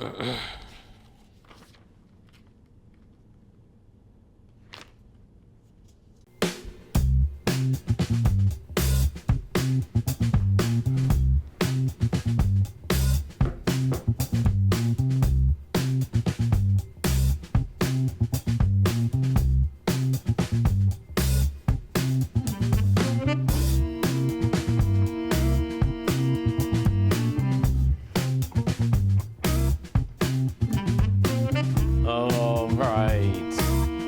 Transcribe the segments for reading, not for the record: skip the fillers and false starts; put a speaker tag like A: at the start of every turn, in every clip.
A: All right,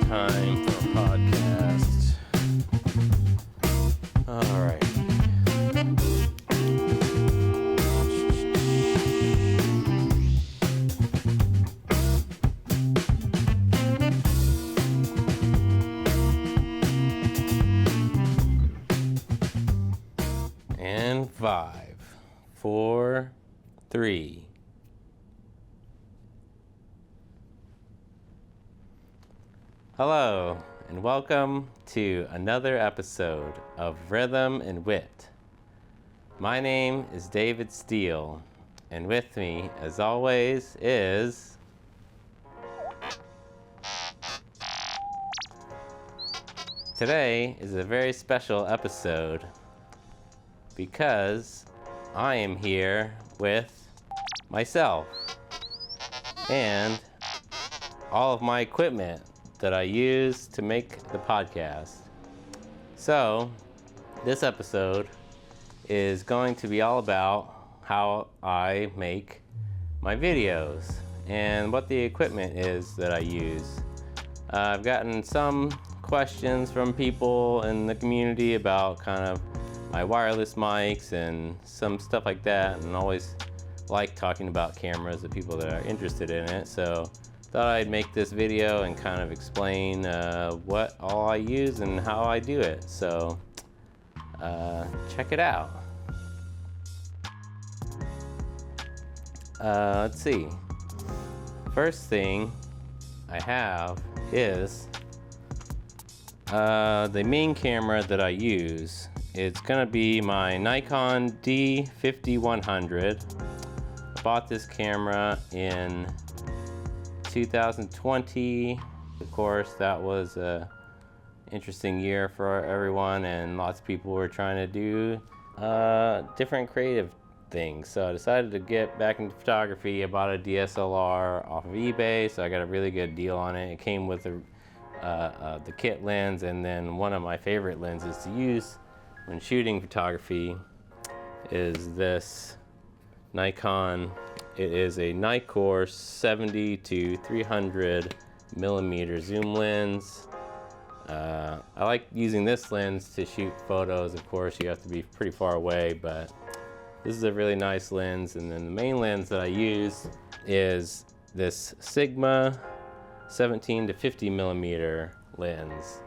A: time for a podcast. All right. And 5, 4, 3. Hello, and welcome to another episode of Rhythm and Wit. My name is David Steele, and with me, as always, is... Today is a very special episode because I am here with myself and all of my equipment that I use to make the podcast. So, this episode is going to be all about how I make my videos and what the equipment is that I use. I've gotten some questions from people in the community about kind of my wireless mics and some stuff like that, and I always like talking about cameras, the people that are interested in it. So thought I'd make this video and kind of explain what all I use and how I do it. So check it out. Let's see. First thing I have is the main camera that I use. It's gonna be my Nikon D5100. I bought this camera in 2020. Of course, that was a interesting year for everyone, and lots of people were trying to do different creative things. So I decided to get back into photography. I bought a DSLR off of eBay, so I got a really good deal on it. It came with the kit lens, and then one of my favorite lenses to use when shooting photography is this Nikon. It is a Nikkor 70 to 300 millimeter zoom lens. I like using this lens to shoot photos. Of course, you have to be pretty far away, but this is a really nice lens. And then the main lens that I use is this Sigma 17 to 50 millimeter lens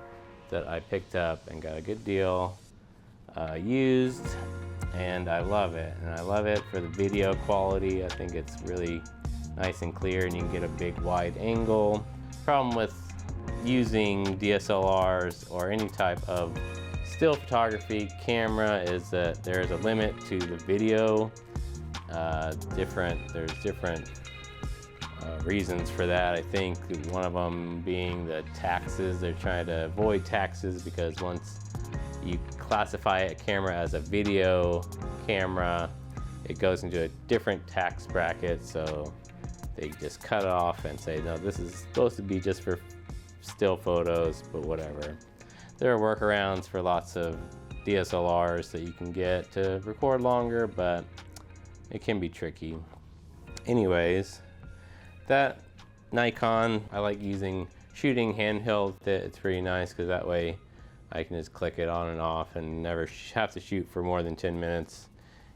A: that I picked up and got a good deal used. And I love it, and I love it for the video quality. I think it's really nice and clear, and you can get a big wide angle. Problem with using DSLRs or any type of still photography camera is that there's a limit to the video. There's different reasons for that. I think one of them being the taxes. They're trying to avoid taxes because once you classify a camera as a video camera, it goes into a different tax bracket, so they just cut it off and say, no, this is supposed to be just for still photos, but whatever. There are workarounds for lots of DSLRs that you can get to record longer, but it can be tricky. Anyways, that Nikon, I like shooting handheld with it. It's pretty nice because that way I can just click it on and off and never have to shoot for more than 10 minutes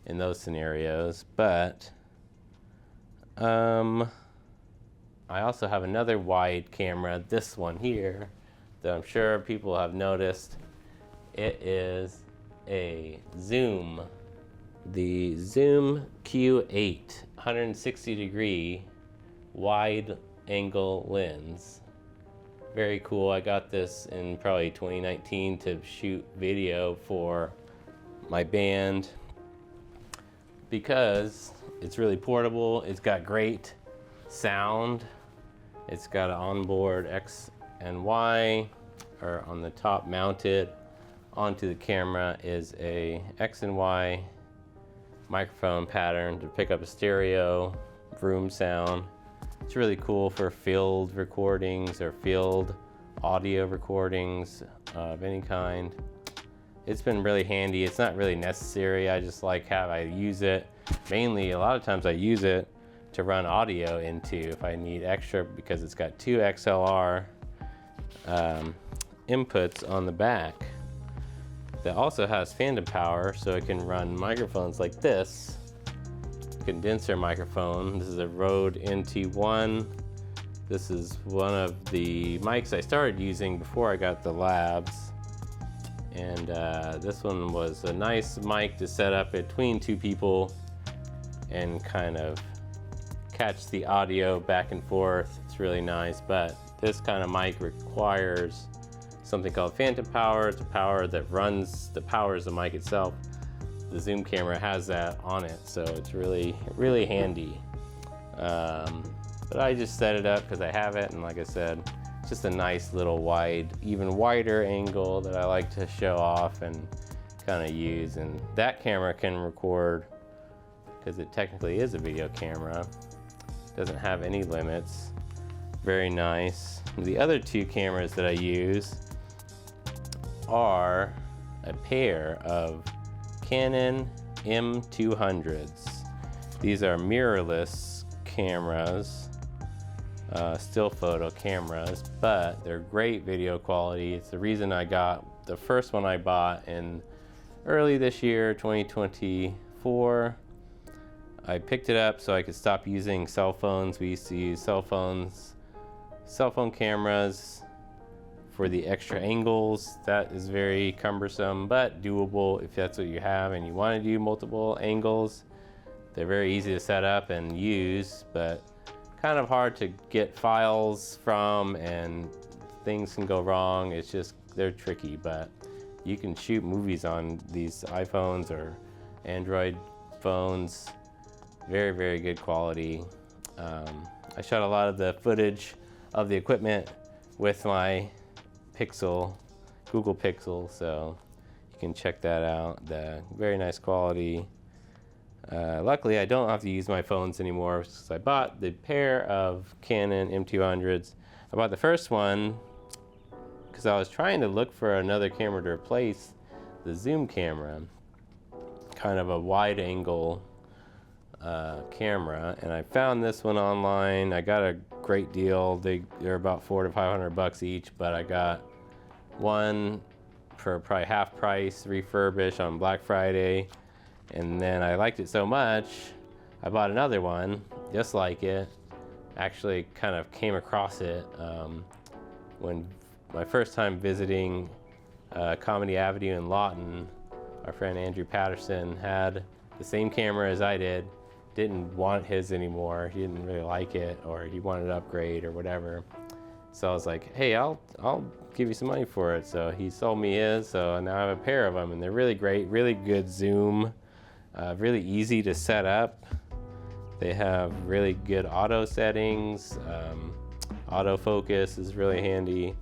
A: in those scenarios. But I also have another wide camera, this one here, that I'm sure people have noticed. It is a Zoom, the Zoom Q8 160 degree wide angle lens. Very cool. I got this in probably 2019 to shoot video for my band because it's really portable. It's got great sound. It's got an onboard X and Y, or on the top mounted onto the camera is a X and Y microphone pattern to pick up a stereo room sound. It's really cool for field recordings or field audio recordings of any kind. It's been really handy. It's not really necessary. I just like how I use it. Mainly, a lot of times I use it to run audio into if I need extra, because it's got two XLR inputs on the back that also has phantom power, so it can run microphones like this. Condenser microphone. This is a Rode NT1. This is one of the mics I started using before I got the Labs. And this one was a nice mic to set up between two people and kind of catch the audio back and forth. It's really nice, but this kind of mic requires something called phantom power. It's a power that powers the mic itself. The zoom camera has that on it, so it's really handy. But I just set it up because I have it, and like I said, it's just a nice little wide, even wider angle that I like to show off and kind of use. And that camera can record, because it technically is a video camera. Doesn't have any limits. Very nice. The other two cameras that I use are a pair of Canon M200s. These are mirrorless cameras, still photo cameras, but they're great video quality. It's the reason I got the first one I bought in early this year, 2024. I picked it up so I could stop using cell phones. We used to use cell phone cameras for the extra angles. That is very cumbersome, but doable if that's what you have and you want to do multiple angles. They're very easy to set up and use, but kind of hard to get files from, and things can go wrong. It's just, they're tricky, but you can shoot movies on these iPhones or Android phones. Very, very good quality. I shot a lot of the footage of the equipment with my Google Pixel, so you can check that out. The very nice quality. Luckily, I don't have to use my phones anymore because I bought the pair of Canon M200s. I bought the first one because I was trying to look for another camera to replace the zoom camera, kind of a wide angle camera, and I found this one online. I got a great deal. They're about $400 to $500 each, but I got one for probably half price, refurbished on Black Friday, and then I liked it so much I bought another one just like it. Actually kind of came across it when my first time visiting Comedy Avenue in Lawton. Our friend Andrew Patterson had the same camera as I didn't want his anymore. He didn't really like it, or he wanted to upgrade or whatever. So I was like, hey, I'll give you some money for it. So he sold me his, so now I have a pair of them, and they're really great, really good zoom, really easy to set up. They have really good auto settings. Autofocus is really handy.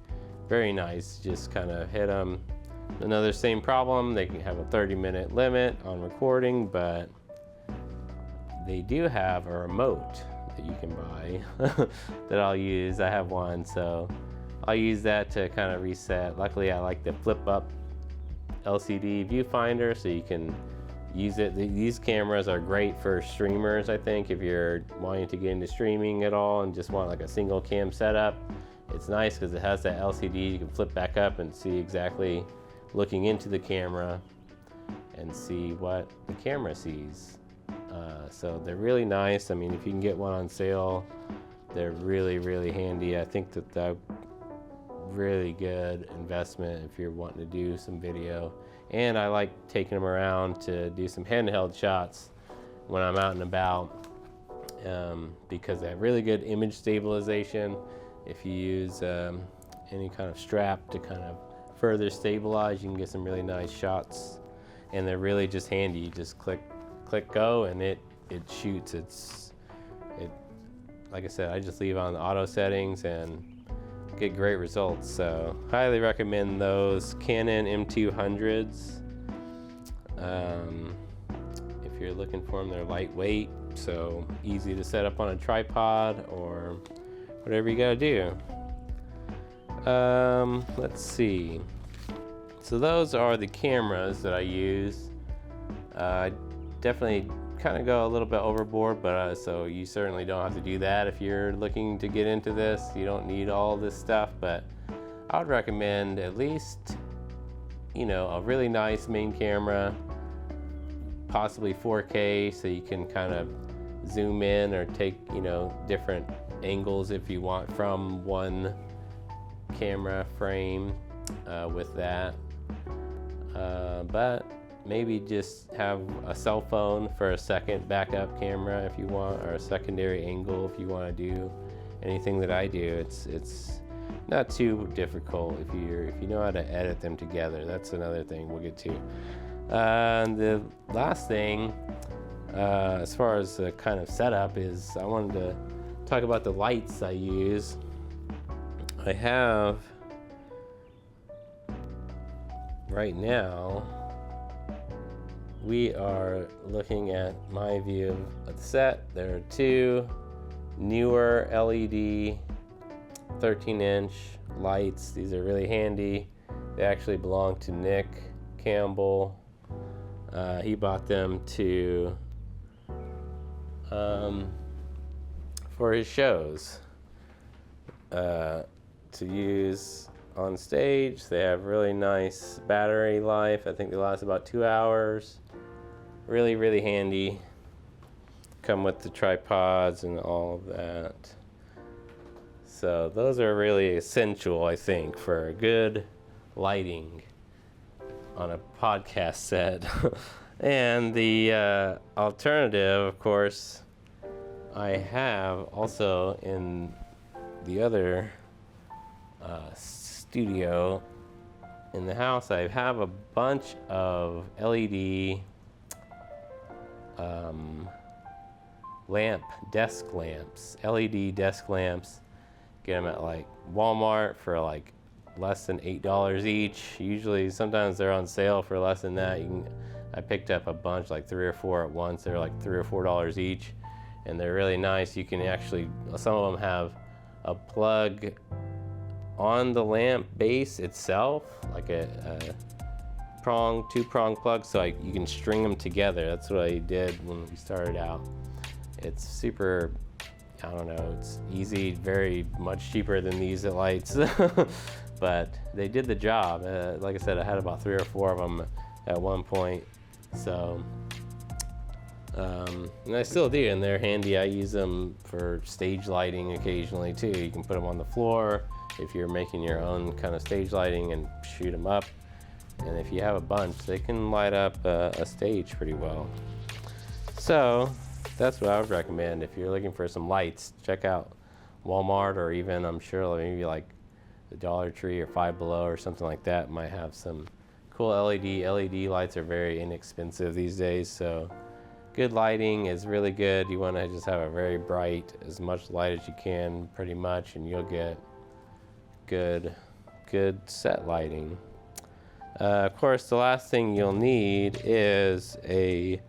A: Very nice, just kind of hit them. Another same problem, they can have a 30-minute limit on recording, but they do have a remote that you can buy that I'll use. I have one, so I'll use that to kind of reset. Luckily, I like the flip up LCD viewfinder, so you can use it. These cameras are great for streamers, I think, if you're wanting to get into streaming at all and just want like a single cam setup. It's nice because it has that LCD. You can flip back up and see exactly, looking into the camera, and see what the camera sees. So they're really nice. I mean, if you can get one on sale, they're really, really handy. I think that they're really good investment if you're wanting to do some video. And I like taking them around to do some handheld shots when I'm out and about, because they have really good image stabilization. If you use any kind of strap to kind of further stabilize, you can get some really nice shots. And they're really just handy. You just click go, and it shoots. like I said, I just leave on the auto settings and get great results. So highly recommend those Canon M200s. If you're looking for them, they're lightweight, so easy to set up on a tripod or whatever you gotta do. Let's see. So those are the cameras that I use. Definitely kind of go a little bit overboard, but so you certainly don't have to do that if you're looking to get into this. You don't need all this stuff, but I would recommend at least, a really nice main camera, possibly 4K, so you can kind of zoom in or take, different angles if you want from one camera frame with that. But maybe just have a cell phone for a second backup camera if you want, or a secondary angle if you want to do anything that I do. It's not too difficult if you know how to edit them together. That's another thing we'll get to. And the last thing, as far as the kind of setup, is I wanted to talk about the lights I use. I have right now, we are looking at my view of the set. There are two newer LED 13-inch lights. These are really handy. They actually belong to Nick Campbell. He bought them for his shows to use on stage. They have really nice battery life. I think they last about 2 hours. Really, really handy. Come with the tripods and all of that. So those are really essential, I think, for good lighting on a podcast set. And the alternative, of course, I have also in the other studio in the house. I have a bunch of LED desk lamps, LED desk lamps. Get them at like Walmart for like less than $8 each. Usually, sometimes they're on sale for less than that. I picked up a bunch, like 3 or 4 at once. They're like $3 or $4 each, and they're really nice. You can actually, some of them have a plug on the lamp base itself, like a two-prong plug, so you can string them together. That's what I did when we started out. It's super, I don't know, it's easy, very much cheaper than these lights. But they did the job. Like I said, I had about 3 or 4 of them at one point. So, and I still do, and they're handy. I use them for stage lighting occasionally too. You can put them on the floor if you're making your own kind of stage lighting and shoot them up. And if you have a bunch, they can light up a stage pretty well. So that's what I would recommend. If you're looking for some lights, check out Walmart, or even, I'm sure, maybe like the Dollar Tree or Five Below or something like that might have some cool LED lights. Are very inexpensive these days, so good lighting is really good. You want to just have a very bright, as much light as you can pretty much, and you'll get good set lighting. Of course, the last thing you'll need is a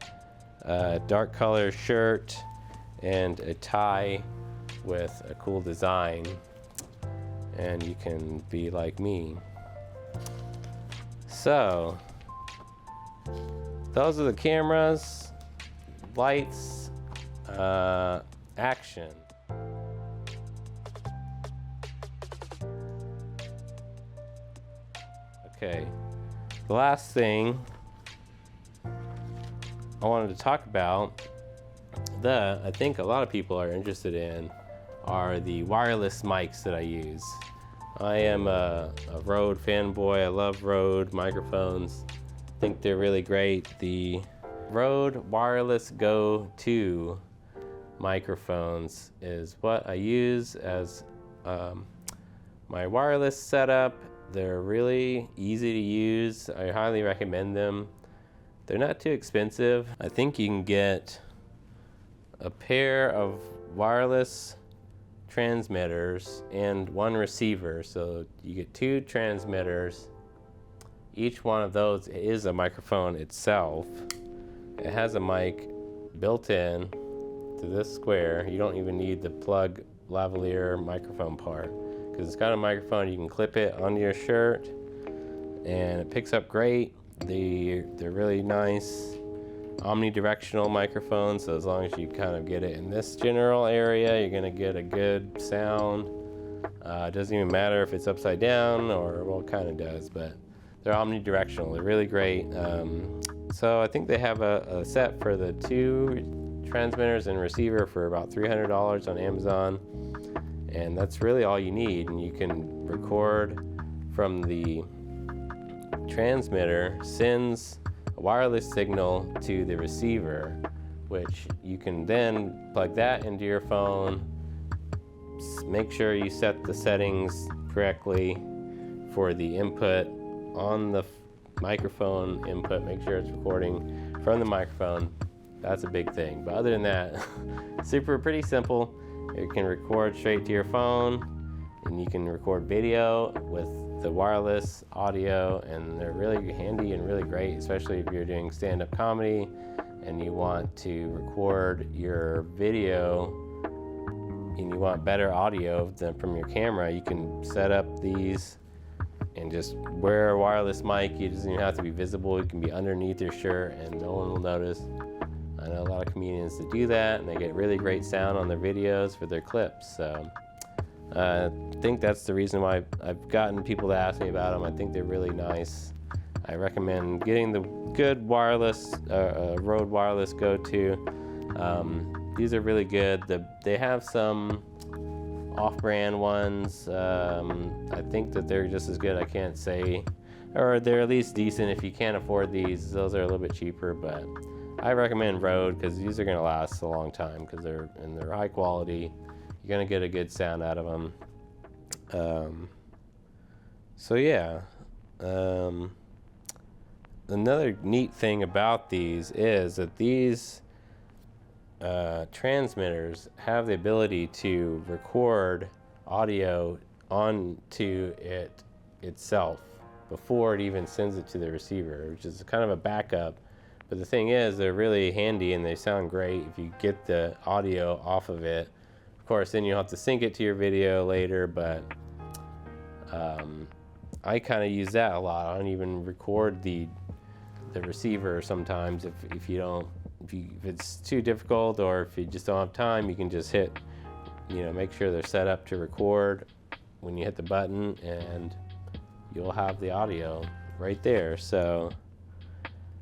A: dark color shirt and a tie with a cool design, and you can be like me. So those are the cameras, lights, action. Okay, the last thing I wanted to talk about that I think a lot of people are interested in are the wireless mics that I use. I am a Rode fanboy. I love Rode microphones. I think they're really great. The Rode Wireless Go 2 microphones is what I use as my wireless setup. They're really easy to use. I highly recommend them. They're not too expensive. I think you can get a pair of wireless transmitters and 1 receiver. So you get 2 transmitters. Each one of those is a microphone itself. It has a mic built in to this square. You don't even need the plug lavalier microphone part, because it's got a microphone. You can clip it onto your shirt and it picks up great. They're really nice omnidirectional microphones, so as long as you kind of get it in this general area, you're going to get a good sound. It doesn't even matter if it's upside down, or well, it kind of does, but they're omnidirectional. They're really great. So I think they have a set for the 2 transmitters and receiver for about $300 on Amazon, and that's really all you need. And you can record from the transmitter, sends a wireless signal to the receiver, which you can then plug that into your phone. Make sure you set the settings correctly for the input on the microphone input. Make sure it's recording from the microphone. That's a big thing. But other than that, pretty simple. You can record straight to your phone, and you can record video with the wireless audio, and they're really handy and really great, especially if you're doing stand-up comedy and you want to record your video and you want better audio than from your camera. You can set up these and just wear a wireless mic. It doesn't even have to be visible. It can be underneath your shirt and no one will notice. I know a lot of comedians that do that, and they get really great sound on their videos for their clips. So I think that's the reason why I've gotten people to ask me about them. I think they're really nice. I recommend getting the good wireless, Rode wireless go-to. These are really good. They have some off-brand ones. I think that they're just as good. I can't say, or they're at least decent. If you can't afford these, those are a little bit cheaper, but I recommend Rode because these are going to last a long time because they're high quality. You're going to get a good sound out of them. So yeah. Another neat thing about these is that these transmitters have the ability to record audio onto it itself before it even sends it to the receiver, which is kind of a backup. But the thing is, they're really handy and they sound great if you get the audio off of it. Of course, then you'll have to sync it to your video later, but I kind of use that a lot. I don't even record the receiver sometimes if it's too difficult, or if you just don't have time, you can just hit, make sure they're set up to record when you hit the button, and you'll have the audio right there. So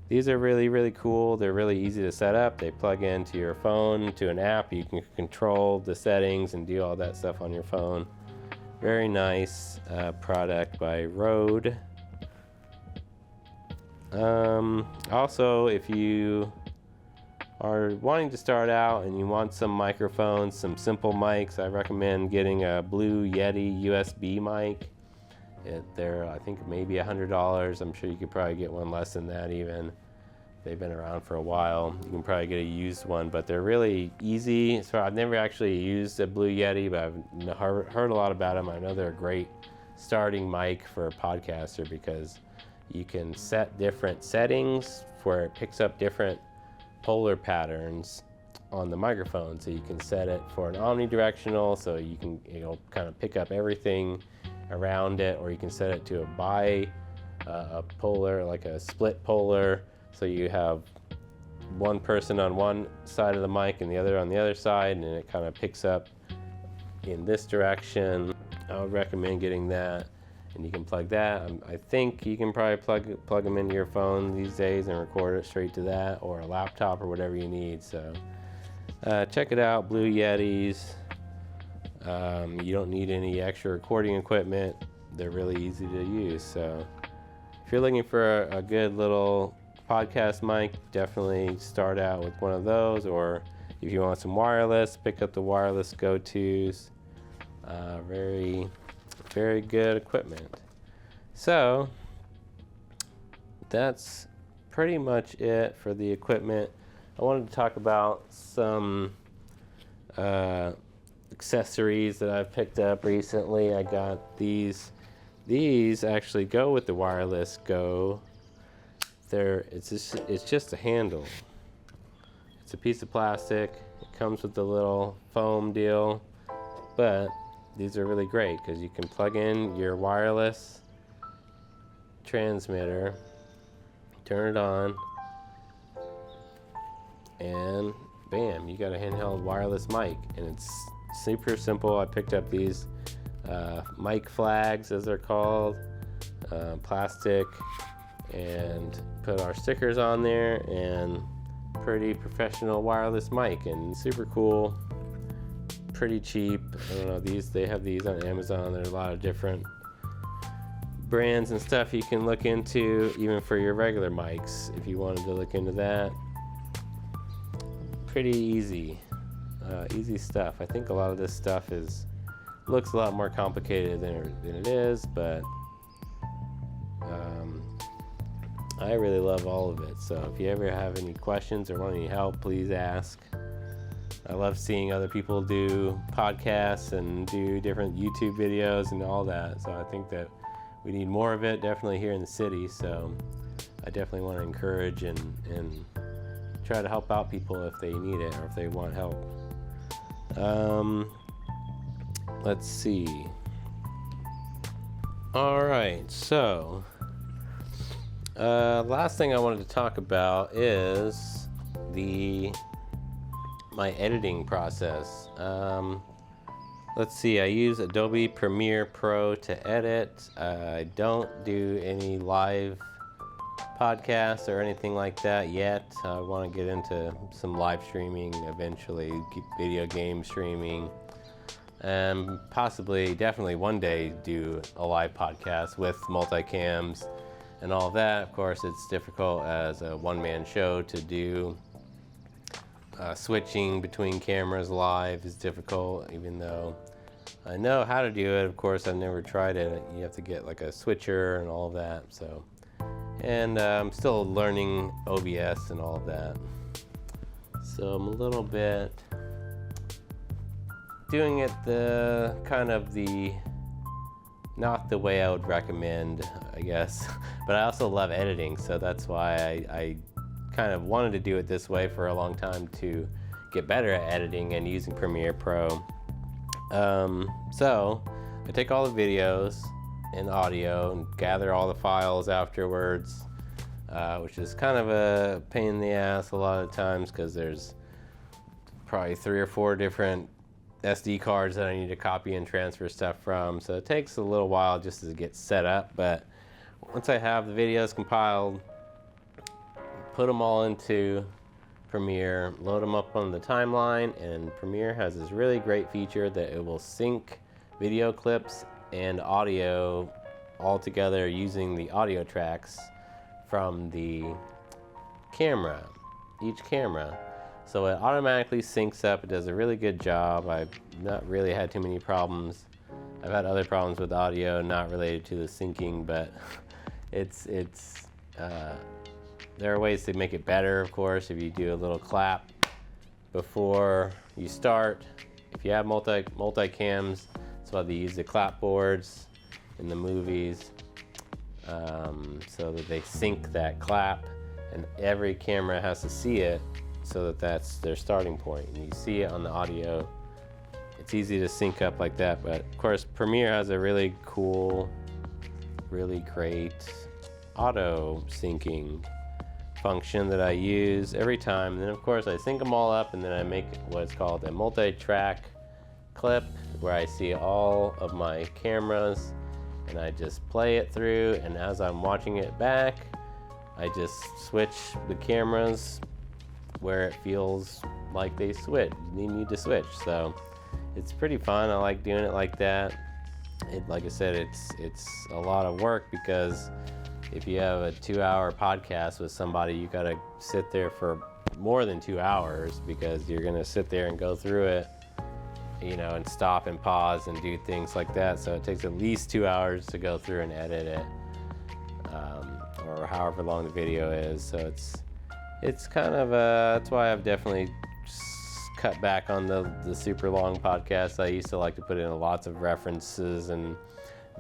A: these are really, really cool. They're really easy to set up. They plug into your phone to an app. You can control the settings and do all that stuff on your phone. Very nice product by Rode. Also, if you are wanting to start out and you want some microphones, some simple mics, I recommend getting a Blue Yeti USB mic. They're, I think, maybe $100. I'm sure you could probably get one less than that even. They've been around for a while. You can probably get a used one, but they're really easy. So I've never actually used a Blue Yeti, but I've heard a lot about them. I know they're a great starting mic for a podcaster because you can set different settings where it picks up different polar patterns on the microphone. So you can set it for an omnidirectional, so it'll kind of pick up everything around it, or you can set it to a polar, like a split polar, so you have one person on one side of the mic and the other on the other side, and it kind of picks up in this direction. I would recommend getting that, and you can plug that. I think you can probably plug them into your phone these days and record it straight to that, or a laptop, or whatever you need. So check it out, Blue Yetis. You don't need any extra recording equipment. They're really easy to use. So if you're looking for a good little podcast mic, definitely start out with one of those. Or if you want some wireless, pick up the wireless go-tos. Very, very good equipment. So that's pretty much it for the equipment. I wanted to talk about some accessories that I've picked up recently. I got these. These actually go with the wireless Go. It's just a handle. It's a piece of plastic. It comes with the little foam deal, but these are really great because you can plug in your wireless transmitter, turn it on, and bam, you got a handheld wireless mic, and it's super simple. I picked up these mic flags, as they're called, plastic, and put our stickers on there, and pretty professional wireless mic, and super cool, pretty cheap. I don't know, they have these on Amazon. There's a lot of different brands and stuff you can look into, even for your regular mics if you wanted to look into that. Pretty easy stuff. I think a lot of this stuff looks a lot more complicated than it is, but I really love all of it. So if you ever have any questions or want any help, please ask. I love seeing other people do podcasts and do different YouTube videos and all that. So I think that we need more of it, definitely here in the city. So I definitely want to encourage and try to help out people if they need it or if they want help. Let's see. All right, so last thing I wanted to talk about is my editing process. Let's see, I use Adobe Premiere Pro to edit. I don't do any live podcasts or anything like that yet. I want to get into some live streaming eventually, video game streaming, and definitely one day do a live podcast with multicams and all that. Of course, it's difficult as a one-man show to do. Switching between cameras live is difficult, even though I know how to do it. Of course, I've never tried it. You have to get like a switcher and all of that. So, and I'm still learning OBS and all of that. So I'm a little bit doing it not the way I would recommend, I guess. But I also love editing, so that's why I kind of wanted to do it this way for a long time to get better at editing and using Premiere Pro. So I take all the videos and audio and gather all the files afterwards, which is kind of a pain in the ass a lot of times because there's probably 3 or 4 different SD cards that I need to copy and transfer stuff from. So it takes a little while just to get set up, but once I have the videos compiled, put them all into Premiere, load them up on the timeline, and Premiere has this really great feature that it will sync video clips and audio all together using the audio tracks from the camera, each camera. So it automatically syncs up. It does a really good job. I've not really had too many problems. I've had other problems with audio not related to the syncing, but there are ways to make it better, of course. If you do a little clap before you start, if you have multi-cams, that's why they use the clapboards in the movies, so that they sync that clap, and every camera has to see it, so that's their starting point. And you see it on the audio. It's easy to sync up like that, but of course Premiere has a really cool, really great auto syncing function that I use every time. And then of course I sync them all up, and then I make what's called a multi-track clip where I see all of my cameras and I just play it through, and as I'm watching it back, I just switch the cameras where it feels like they need to switch. So it's pretty fun. I like doing it like that. Like I said, it's a lot of work, because if you have a 2-hour podcast with somebody, you got to sit there for more than 2 hours, because you're going to sit there and go through it, and stop and pause and do things like that. So it takes at least 2 hours to go through and edit it, or however long the video is. So it's kind of that's why I've definitely cut back on the super long podcasts. I used to like to put in lots of references and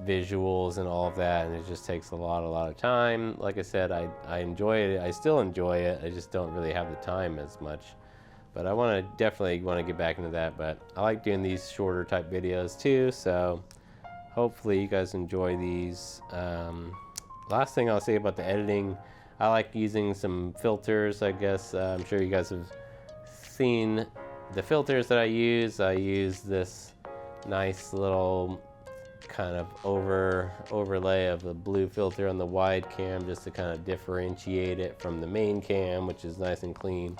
A: visuals and all of that, and it just takes a lot of time. Like I said, I enjoy it. I still enjoy it. I just don't really have the time as much. But I definitely want to get back into that. But I like doing these shorter type videos too, so hopefully you guys enjoy these. Last thing I'll say about the editing, I like using some filters. I guess I'm sure you guys have seen the filters that I use. I use this nice little kind of overlay of the blue filter on the wide cam, just to kind of differentiate it from the main cam, which is nice and clean.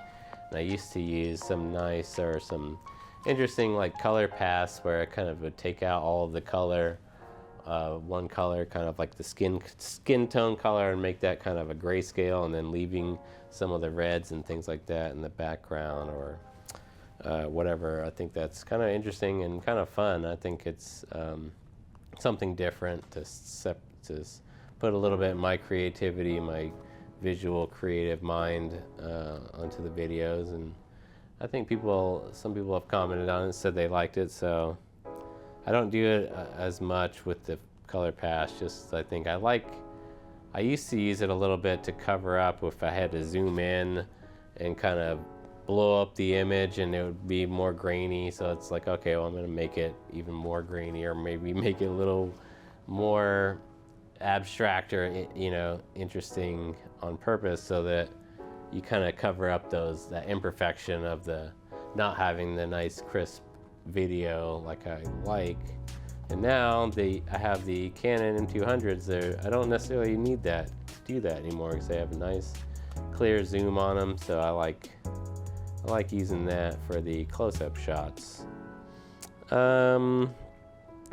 A: And I used to use some interesting like color paths where I kind of would take out all of the color, one color, kind of like the skin tone color, and make that kind of a grayscale, and then leaving some of the reds and things like that in the background, or whatever. I think that's kind of interesting and kind of fun. I think it's something different to put a little bit of my creativity, my visual creative mind onto the videos. And I think some people have commented on it, said they liked it, so I don't do it as much with the color pass. Just I think I used to use it a little bit to cover up if I had to zoom in and kind of blow up the image and it would be more grainy. So it's like, okay, well, I'm going to make it even more grainy, or maybe make it a little more abstract, or interesting on purpose, so that you kind of cover up that imperfection of the not having the nice crisp video like I like. And now I have the Canon M200s there. I don't necessarily need that to do that anymore, because they have a nice clear zoom on them. So I like using that for the close-up shots.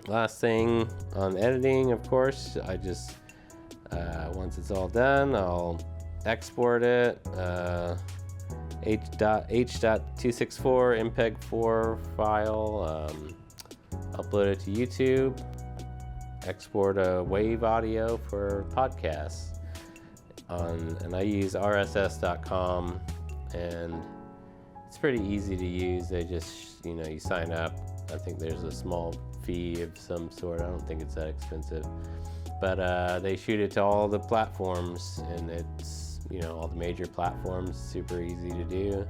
A: Last thing on editing, of course, I just once it's all done, I'll export it, H.264 MPEG-4 file, upload it to YouTube, export a wave audio for podcasts, and I use RSS.com, and it's pretty easy to use. They just, you sign up. I think there's a small fee of some sort. I don't think it's that expensive, but they shoot it to all the platforms, and it's all the major platforms. Super easy to do,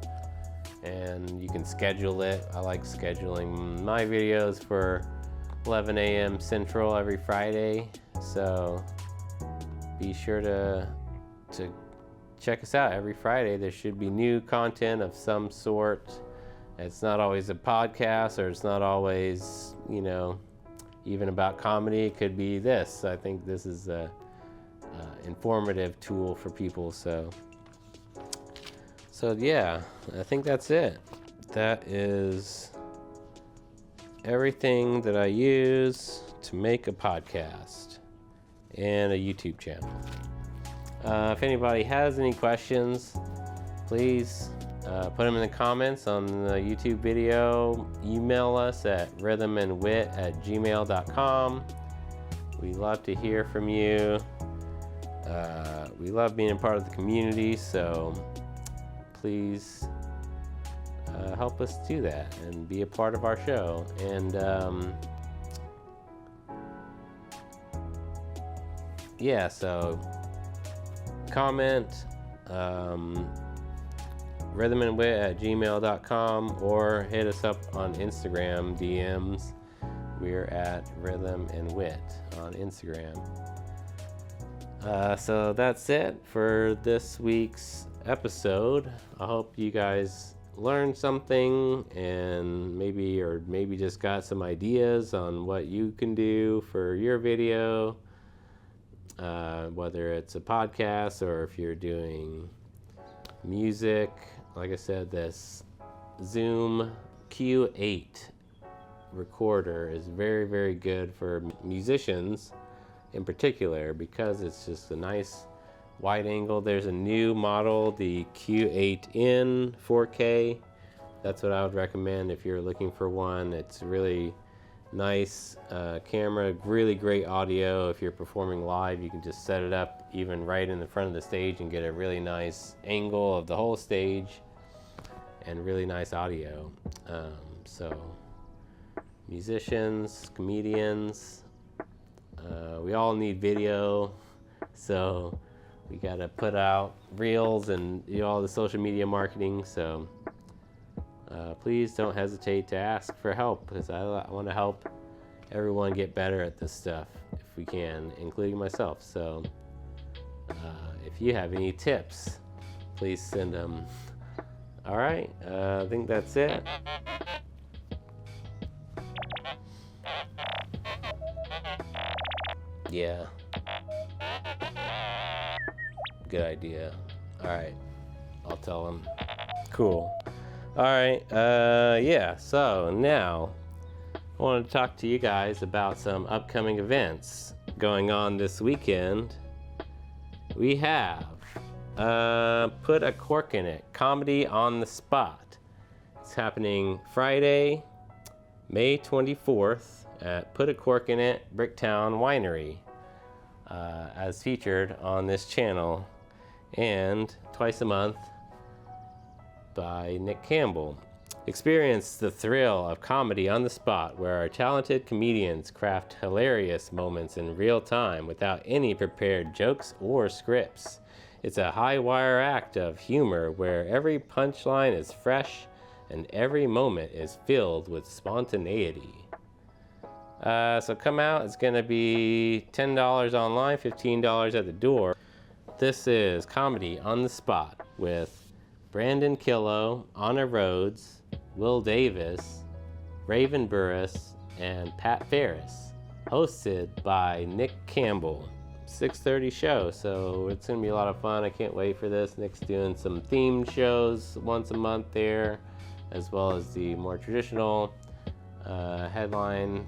A: and you can schedule it. I like scheduling my videos for 11 a.m. Central every Friday, so be sure to check us out every Friday. There should be new content of some sort. It's not always a podcast, or it's not always, even about comedy. It could be this. I think this is a informative tool for people. So yeah, I think that's it. That is everything that I use to make a podcast and a YouTube channel. If anybody has any questions, please put them in the comments on the YouTube video. Email us at rhythmandwit@gmail.com. We love to hear from you. We love being a part of the community, so please help us do that and be a part of our show. And yeah, so comment, rhythmandwit@gmail.com, or hit us up on Instagram DMs. We're at rhythmandwit on Instagram. So that's it for this week's episode. I hope you guys learned something, and maybe just got some ideas on what you can do for your video, whether it's a podcast or if you're doing music. Like I said, this Zoom Q8 recorder is very, very good for musicians in particular, because it's just a nice wide angle. There's a new model, the Q8N 4K. That's what I would recommend if you're looking for one. It's really nice camera, really great audio. If you're performing live, you can just set it up even right in the front of the stage and get a really nice angle of the whole stage. and really nice audio. So musicians, comedians, we all need video, so we gotta put out reels and all the social media marketing. So please don't hesitate to ask for help, because I want to help everyone get better at this stuff if we can, including myself. So if you have any tips, please send them. All right, I think that's it. Yeah. Good idea. All right, I'll tell them. Cool. All right, yeah, so now I want to talk to you guys about some upcoming events going on this weekend. We have Put a Cork in It, Comedy on the Spot. It's happening Friday, May 24th at Put a Cork in It, Bricktown Winery, as featured on this channel, and twice a month by Nick Campbell. Experience the thrill of comedy on the spot, where our talented comedians craft hilarious moments in real time without any prepared jokes or scripts. It's a high-wire act of humor where every punchline is fresh and every moment is filled with spontaneity. So come out. It's going to be $10 online, $15 at the door. This is Comedy on the Spot with Brandon Killo, Anna Rhodes, Will Davis, Raven Burris, and Pat Ferris. Hosted by Nick Campbell. 6:30 show, so it's going to be a lot of fun. I can't wait for this. Nick's doing some themed shows once a month there, as well as the more traditional headline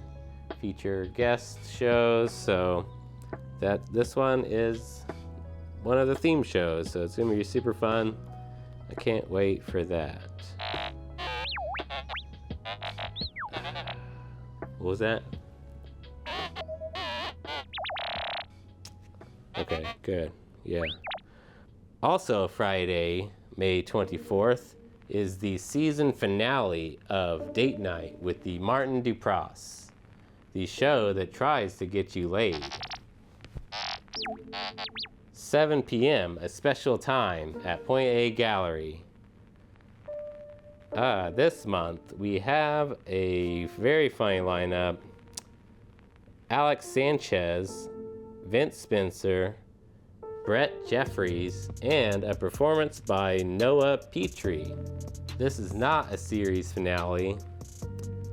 A: feature guest shows. So this one is one of the theme shows, so it's going to be super fun. I can't wait for that. What was that? Okay, good. Yeah. Also Friday, May 24th, is the season finale of Date Night with the Martin Duprass, the show that tries to get you laid. 7 p.m., a special time at Point A Gallery. This month we have a very funny lineup. Alex Sanchez, Vince Spencer, Brett Jeffries, and a performance by Noah Petrie. This is not a series finale.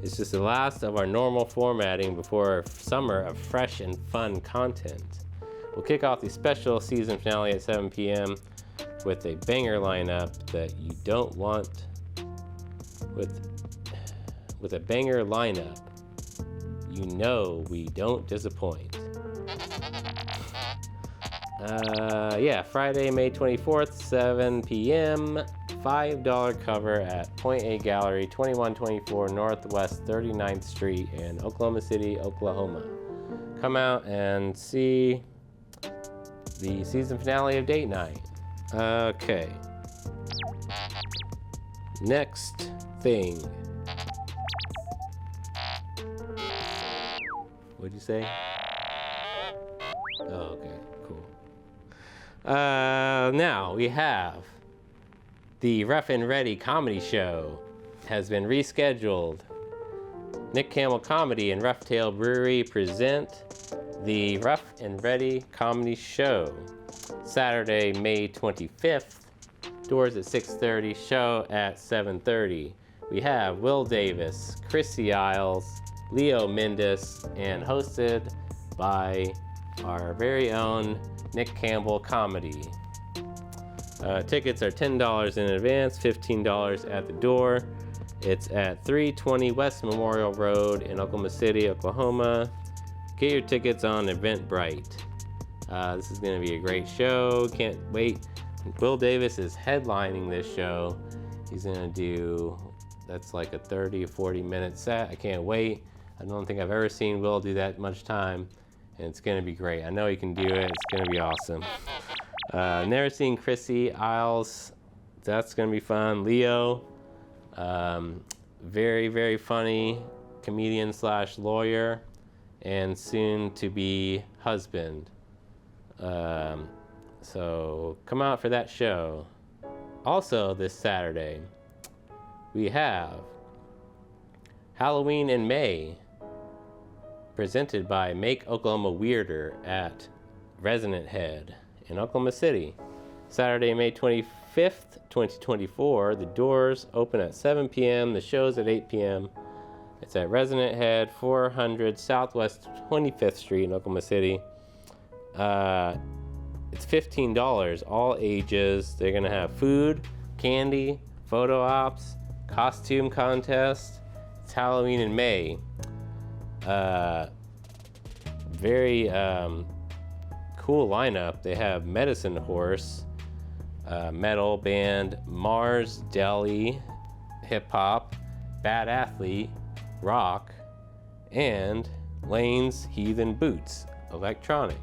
A: It's just the last of our normal formatting before a summer of fresh and fun content. We'll kick off the special season finale at 7 p.m. with a banger lineup that you don't want. With a banger lineup, you know we don't disappoint. Yeah, Friday, May 24th, 7 p.m. $5 cover at Point A Gallery, 2124 Northwest 39th Street in Oklahoma City, Oklahoma. Come out and see the season finale of Date Night. Okay. Next thing. What'd you say? Oh, okay, cool. Now we have the Rough and Ready comedy show has been rescheduled. Nick Campbell Comedy and Rough Tail Brewery present the Rough and Ready comedy show. Saturday, May 25th. Doors at 6:30, show at 7:30. We have Will Davis, Chrissy Isles, Leo Mendes, and hosted by our very own Nick Campbell Comedy. Tickets are $10 in advance, $15 at the door. It's at 320 West Memorial Road in Oklahoma City, Oklahoma. Get your tickets on Eventbrite. This is going to be a great show. Can't wait. Will Davis is headlining this show. He's going to do, that's like a 30 or 40 minute set. I can't wait. I don't think I've ever seen Will do that much time, and it's going to be great. I know he can do it. It's going to be awesome. Never seen Chrissy Isles. That's going to be fun. Leo, Very, very funny comedian slash lawyer and soon to be husband. So come out for that show. Also this Saturday, we have Halloween in May, presented by Make Oklahoma Weirder at Resonant Head in Oklahoma City. Saturday, May 25th, 2024. The doors open at 7 p.m. The show's at 8 p.m. It's at Resonant Head, 400 Southwest 25th Street in Oklahoma City. It's $15, all ages. They're going to have food, candy, photo ops, costume contest. It's Halloween in May. Very cool lineup. They have Medicine Horse, metal band, Mars Deli, hip hop, Bad Athlete, rock, and Lane's Heathen Boots, electronic.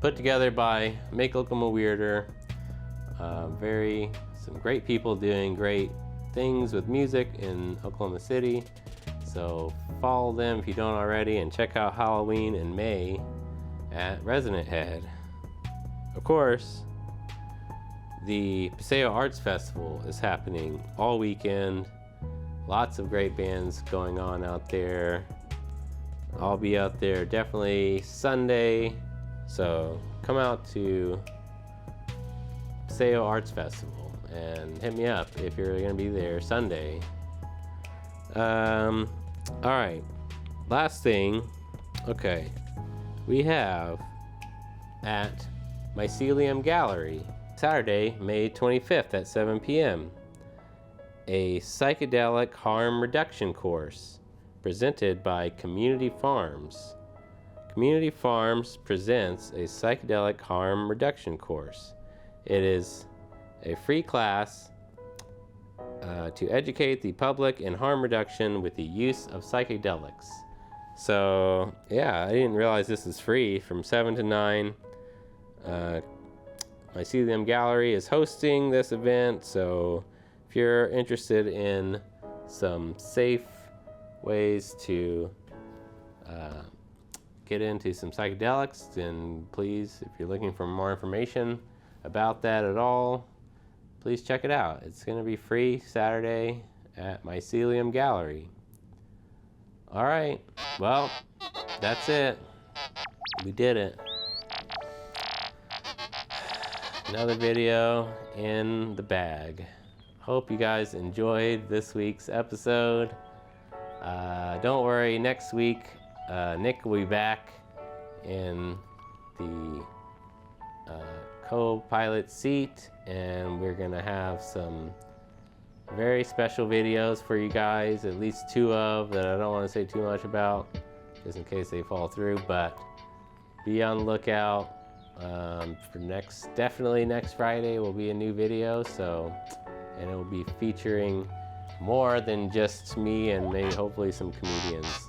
A: Put together by Make Oklahoma Weirder. Some great people doing great things with music in Oklahoma City. So follow them if you don't already, and check out Halloween in May at Resonant Head. Of course, the Paseo Arts Festival is happening all weekend. Lots of great bands going on out there. I'll be out there definitely Sunday. So come out to Paseo Arts Festival and hit me up if you're gonna be there Sunday. All right, last thing. Okay, we have at Mycelium Gallery, Saturday, May 25th at 7 p.m. a psychedelic harm reduction course presented by Community Farms. Community Farms presents a psychedelic harm reduction course. It is a free class to educate the public in harm reduction with the use of psychedelics. So yeah, I didn't realize this is free from 7 to 9. Mycelium Gallery is hosting this event, so if you're interested in some safe ways to get into some psychedelics, then please, if you're looking for more information about that at all, please check it out. It's going to be free Saturday at Mycelium Gallery. All right, well, that's it. We did it. Another video in the bag. Hope you guys enjoyed this week's episode. Don't worry, next week Nick will be back in the co-pilot seat, and we're gonna have some very special videos for you guys, at least 2 of that I don't want to say too much about just in case they fall through, but be on the lookout for definitely next Friday will be a new video, so, and it will be featuring more than just me and maybe hopefully some comedians.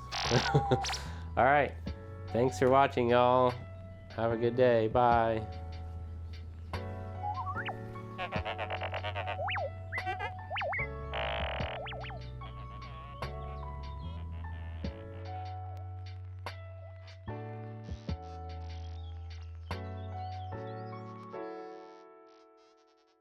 A: All right, thanks for watching, y'all. Have a good day. Bye.